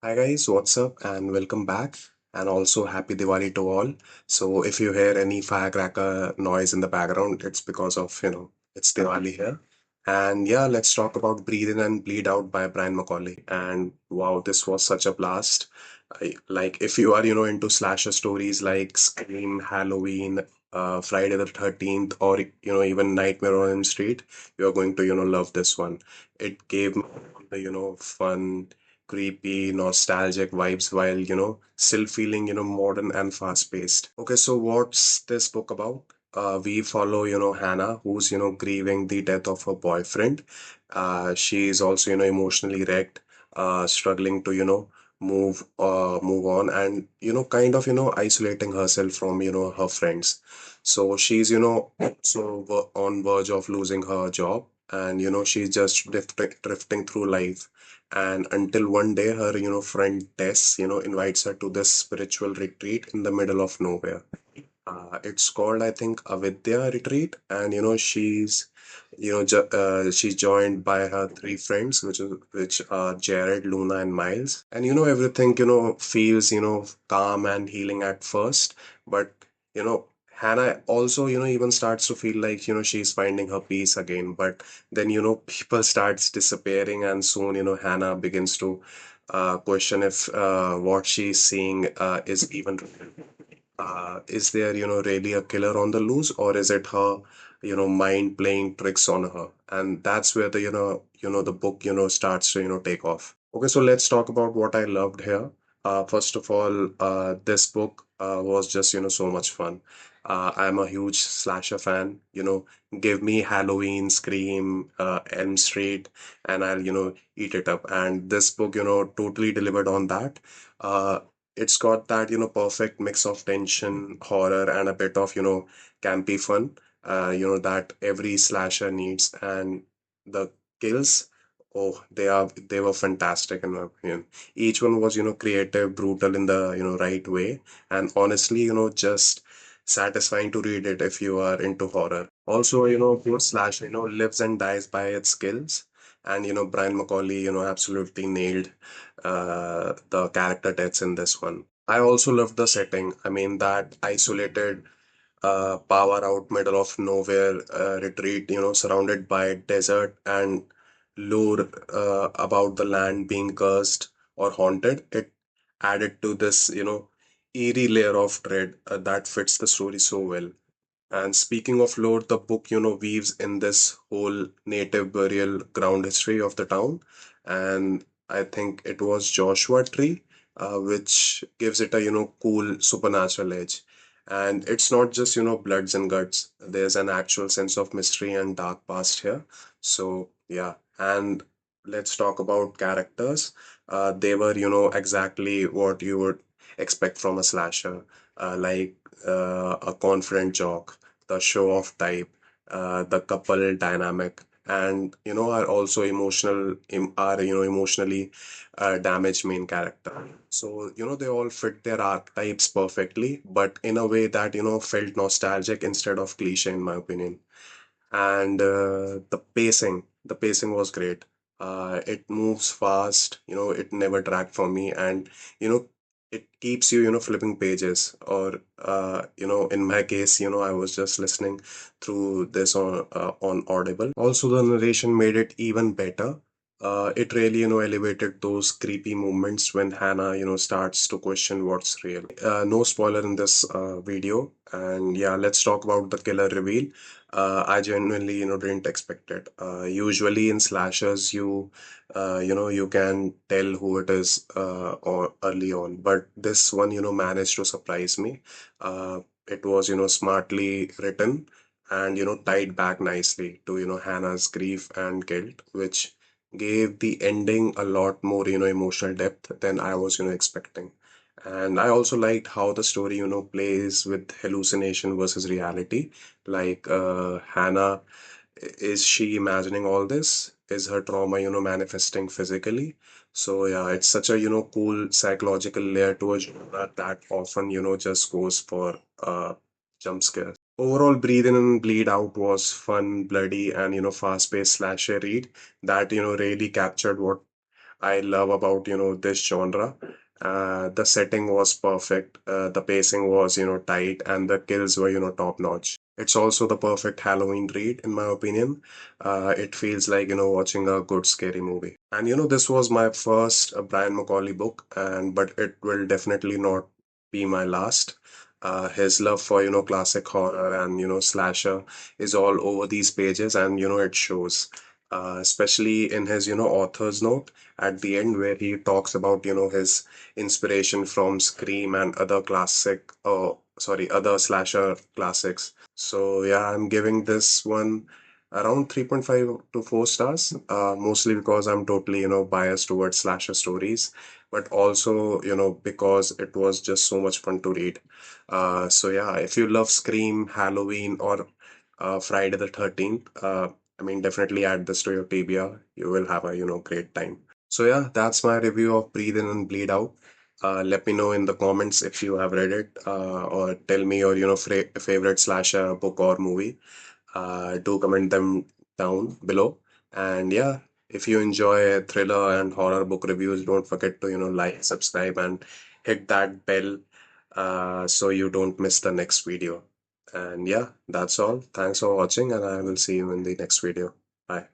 Hi guys, what's up and welcome back and also happy Diwali to all. So if you hear any firecracker noise in the background, it's because of, it's Diwali here. And yeah, let's talk about Breathe In and Bleed Out by Brian McAuley. And wow, this was such a blast. Like if you are, into slasher stories like Scream, Halloween, Friday the 13th, or, even Nightmare on Elm Street, you're going to, love this one. It gave me the, fun creepy, nostalgic vibes while, still feeling, modern and fast-paced. Okay, so what's this book about? We follow, Hannah, who's, grieving the death of her boyfriend. She is also, emotionally wrecked, struggling to, move on and, kind of, isolating herself from, her friends. So she's, on verge of losing her job and, she's just drifting through life and until one day her friend Tess invites her to this spiritual retreat in the middle of nowhere. It's called, I think, Avidya retreat, and she's joined by her three friends, which are Jared, Luna, and Miles. And everything feels calm and healing at first, but you know Hannah also even starts to feel like she's finding her peace again. But then people starts disappearing, and soon Hannah begins to question if what she's seeing is even real. Is there really a killer on the loose, or is it her mind playing tricks on her? And that's where the the book starts to take off. Okay, so let's talk about what I loved here. First of all, this book was just so much fun. I'm a huge slasher fan. Give me Halloween, Scream, Elm Street, and I'll eat it up. And this book totally delivered on that. uh, it's got that perfect mix of tension, horror, and a bit of campy fun that every slasher needs. And the kills, oh, they were fantastic in my opinion. Each one was creative, brutal in the right way, and honestly just satisfying to read it if you are into horror. Also, pure slash lives and dies by its skills. And Brian McCauley absolutely nailed the character deaths in this one. I also loved the setting. I mean, that isolated, power out, middle of nowhere retreat, surrounded by desert and lore about the land being cursed or haunted. It added to this, eerie layer of dread that fits the story so well. And speaking of lore, the book, weaves in this whole native burial ground history of the town. And I think it was Joshua Tree, which gives it a, cool supernatural edge. And it's not just, bloods and guts. There's an actual sense of mystery and dark past here. So, yeah. And let's talk about characters. They were, exactly what you would expect from a slasher. Like a confident jock, the show off type, the couple dynamic, and are also are emotionally damaged main character. So they all fit their archetypes perfectly, but in a way that felt nostalgic instead of cliche, in my opinion. And the pacing was great. It moves fast, it never dragged for me, and you know it keeps you flipping pages, or in my case I was just listening through this on Audible. Also, the narration made it even better. It really elevated those creepy moments when Hannah starts to question what's real. No spoiler in this video. And yeah, let's talk about the killer reveal. I genuinely, didn't expect it. Usually in slashers, you can tell who it is or early on, but this one, managed to surprise me. It was, smartly written and, tied back nicely to, Hannah's grief and guilt, which gave the ending a lot more, emotional depth than I was, expecting. And I also liked how the story, plays with hallucination versus reality. Like Hannah, is she imagining all this? Is her trauma, manifesting physically? So yeah, it's such a, cool psychological layer to a genre that often, just goes for jump scares. Overall, Breathe In and Bleed Out was fun, bloody, and fast-paced slasher read that really captured what I love about, this genre. The setting was perfect, the pacing was, tight, and the kills were, top notch. It's also the perfect Halloween read, in my opinion. It feels like, watching a good scary movie. And, this was my first Brian McAuley book, and but it will definitely not be my last. His love for, classic horror and, slasher is all over these pages, and, it shows. Especially in his, author's note at the end where he talks about, his inspiration from Scream and other other slasher classics. So yeah, I'm giving this one around 3.5 to 4 stars, mostly because I'm totally, biased towards slasher stories, but also, because it was just so much fun to read. So yeah, if you love Scream, Halloween, or Friday the 13th, I mean, definitely add this to your TBR. You will have a, great time. So yeah, that's my review of Breathe In and Bleed Out. Let me know in the comments if you have read it, or tell me your, favorite slasher book or movie. Do comment them down below. And yeah, if you enjoy thriller and horror book reviews, don't forget to, like, subscribe, and hit that bell, so you don't miss the next video. And yeah, that's all. Thanks for watching, and I will see you in the next video. Bye.